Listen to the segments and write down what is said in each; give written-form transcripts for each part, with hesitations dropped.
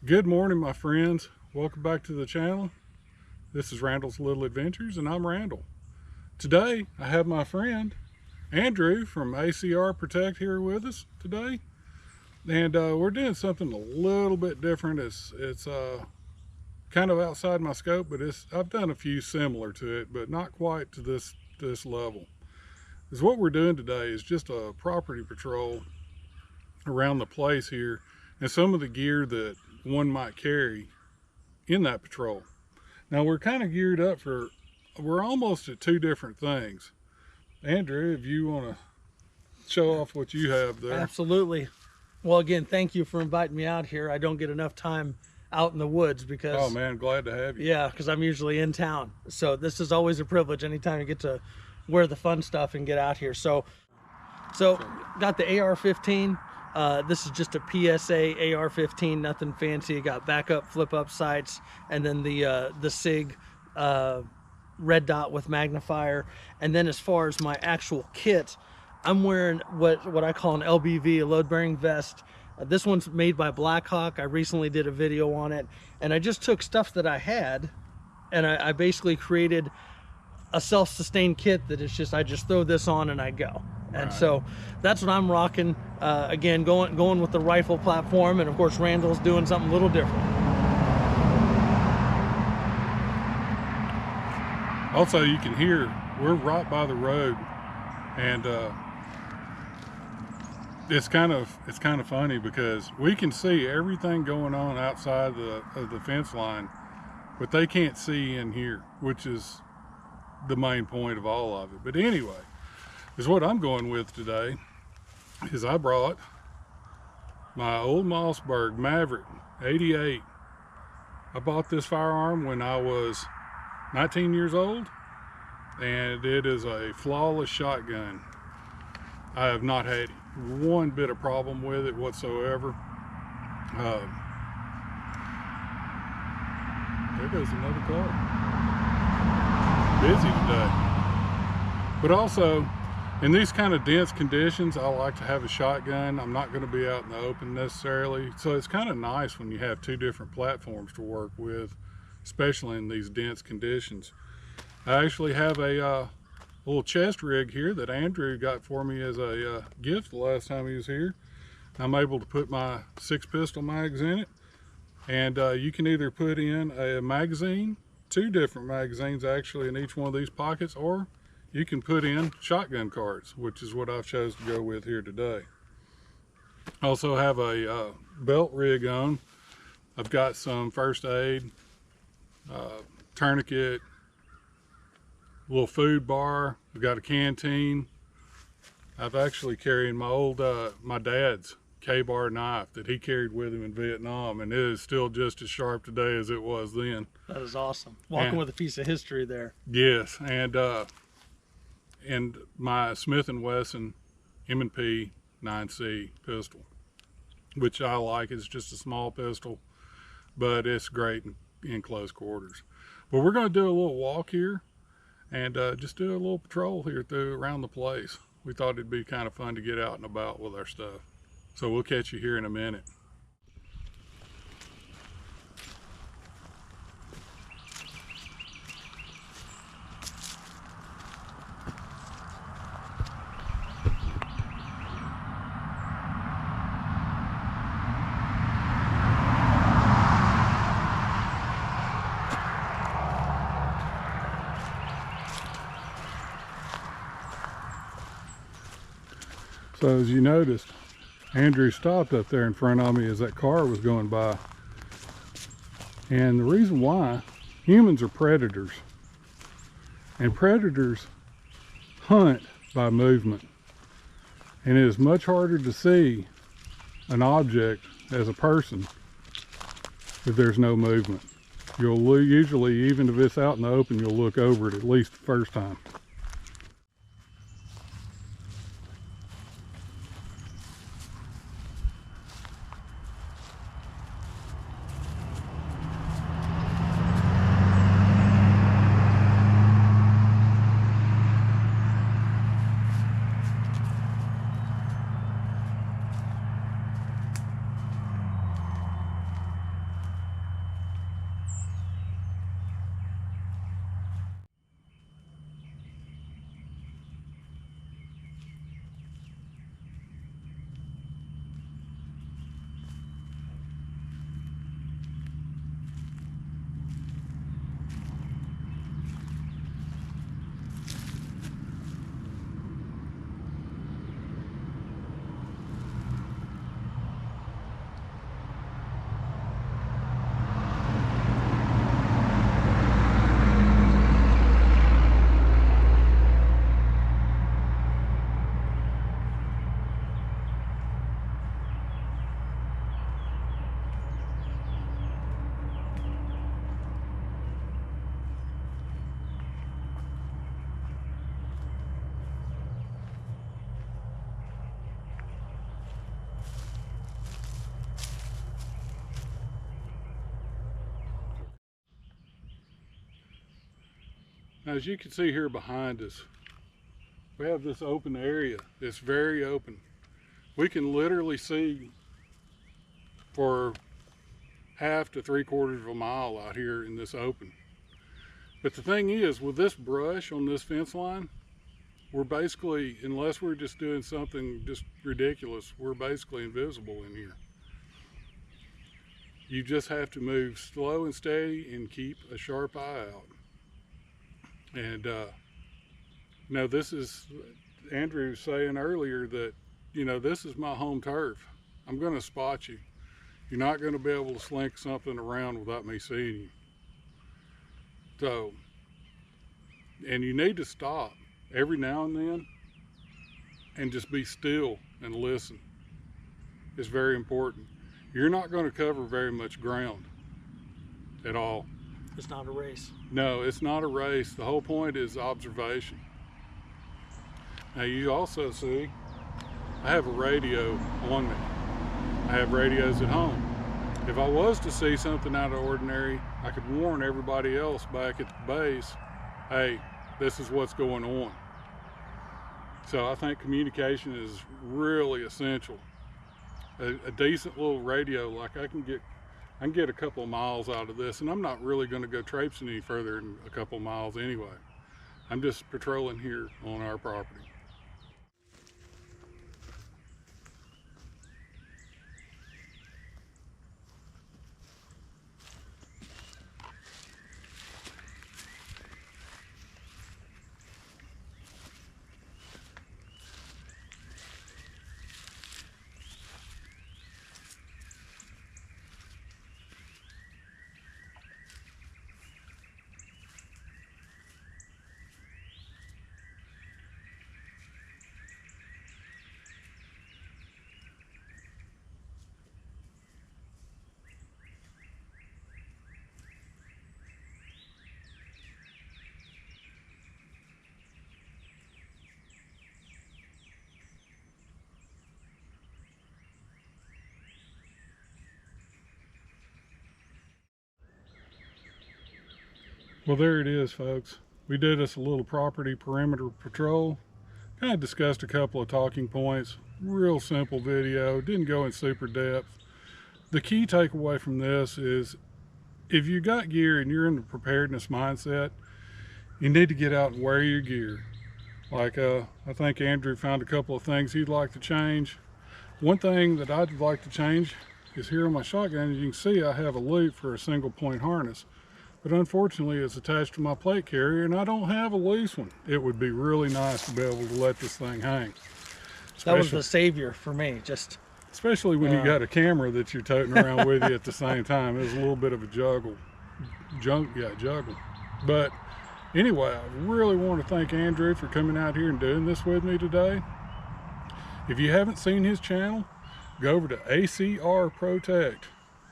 Good morning, my friends. Welcome back to the channel. This is Randall's Little Adventures, and I'm Randall. Today, I have my friend Andrew from ACR Protect here with us today, and we're doing something a little bit different. It's kind of outside my scope, but I've done a few similar to it, but not quite to this level. Is what we're doing today is just a property patrol around the place here, and some of the gear that one might carry in that patrol. Now we're kind of geared up we're almost at two different things. Andrew, if you want to show off what you have there. Absolutely. Well, again, thank you for inviting me out here. I don't get enough time out in the woods because... Oh man, glad to have you. Yeah, because I'm usually in town. So this is always a privilege anytime you get to wear the fun stuff and get out here. So got the AR-15. This is just a PSA AR-15, nothing fancy. Got backup flip up sights, and then the SIG red dot with magnifier. And then as far as my actual kit, I'm wearing what I call an LBV, a load bearing vest. This one's made by Blackhawk. I recently did a video on it, and I just took stuff that I had, and I basically created a self-sustained kit that is just, I just throw this on and I go. And so that's what I'm rocking. Again, going with the rifle platform, and of course Randall's doing something a little different. Also, you can hear we're right by the road, and it's kind of funny because we can see everything going on outside of the fence line, but they can't see in here, which is the main point of all of it. But anyway, is what I'm going with today is I brought my old Mossberg Maverick 88. I bought this firearm when I was 19 years old, and it is a flawless shotgun. I have not had one bit of problem with it whatsoever. There goes another car. Busy today. But also, in these kind of dense conditions, I like to have a shotgun. I'm not going to be out in the open necessarily. So it's kind of nice when you have two different platforms to work with, especially in these dense conditions. I actually have a little chest rig here that Andrew got for me as a gift the last time he was here. I'm able to put my 6 pistol mags in it. And you can either put in a magazine, 2 different magazines actually in each one of these pockets, or you can put in shotgun cards, which is what I've chose to go with here today. I also have a belt rig on. I've got some first aid, tourniquet, little food bar. I've got a canteen. I've actually carrying my old, my dad's K-bar knife that he carried with him in Vietnam, and it is still just as sharp today as it was then. That is awesome. Walking with a piece of history there. Yes, and my Smith & Wesson M&P 9C pistol, which I like. It's just a small pistol, but it's great in close quarters. But we're going to do a little walk here and just do a little patrol here around the place. We thought it'd be kind of fun to get out and about with our stuff. So we'll catch you here in a minute. So as you noticed, Andrew stopped up there in front of me as that car was going by. And the reason why, humans are predators. And predators hunt by movement. And it is much harder to see an object as a person if there's no movement. You'll usually, even if it's out in the open, you'll look over it at least the first time. Now, as you can see here behind us, we have this open area. It's very open. We can literally see for half to 3/4 of a mile out here in this open. But the thing is, with this brush on this fence line, we're basically, unless we're just doing something just ridiculous, we're basically invisible in here. You just have to move slow and steady and keep a sharp eye out. And this is, Andrew was saying earlier that, this is my home turf. I'm going to spot you. You're not going to be able to slink something around without me seeing you. So, and you need to stop every now and then and just be still and listen. It's very important. You're not going to cover very much ground at all. It's not a race. No, it's not a race. The whole point is observation. Now you also see, I have a radio on me. I have radios at home. If I was to see something out of ordinary, I could warn everybody else back at the base, hey, this is what's going on. So I think communication is really essential. A decent little radio, like I can get a couple of miles out of this, and I'm not really going to go traipsing any further than a couple of miles anyway. I'm just patrolling here on our property. Well, there it is, folks. We did us a little property perimeter patrol. Kind of discussed a couple of talking points. Real simple video, didn't go in super depth. The key takeaway from this is, if you got gear and you're in the preparedness mindset, you need to get out and wear your gear. Like I think Andrew found a couple of things he'd like to change. One thing that I'd like to change is here on my shotgun, as you can see, I have a loop for a single point harness. But unfortunately, it's attached to my plate carrier, and I don't have a loose one. It would be really nice to be able to let this thing hang. That was the savior for me. Especially when you got a camera that you're toting around with you at the same time. It was a little bit of a juggle. But anyway, I really want to thank Andrew for coming out here and doing this with me today. If you haven't seen his channel, go over to ACR Protect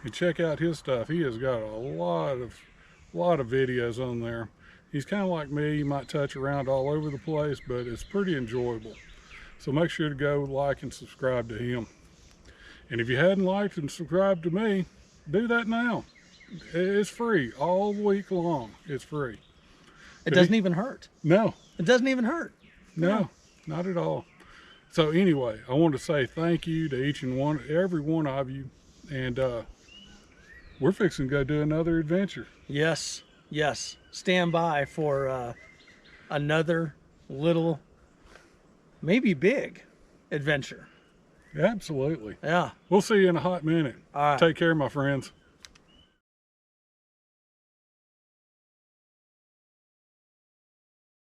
and check out his stuff. He has got a lot of videos on there. He's kind of like me. He might touch around all over the place, but it's pretty enjoyable. So make sure to go like and subscribe to him. And if you hadn't liked and subscribed to me, do that now. It's free all week long. It's free. It doesn't even hurt. No. It doesn't even hurt. No, not at all. So anyway, I want to say thank you to each and every one of you. And we're fixing to go do another adventure. Yes. Stand by for another little, maybe big adventure. Absolutely. Yeah. We'll see you in a hot minute. All right. Take care, my friends.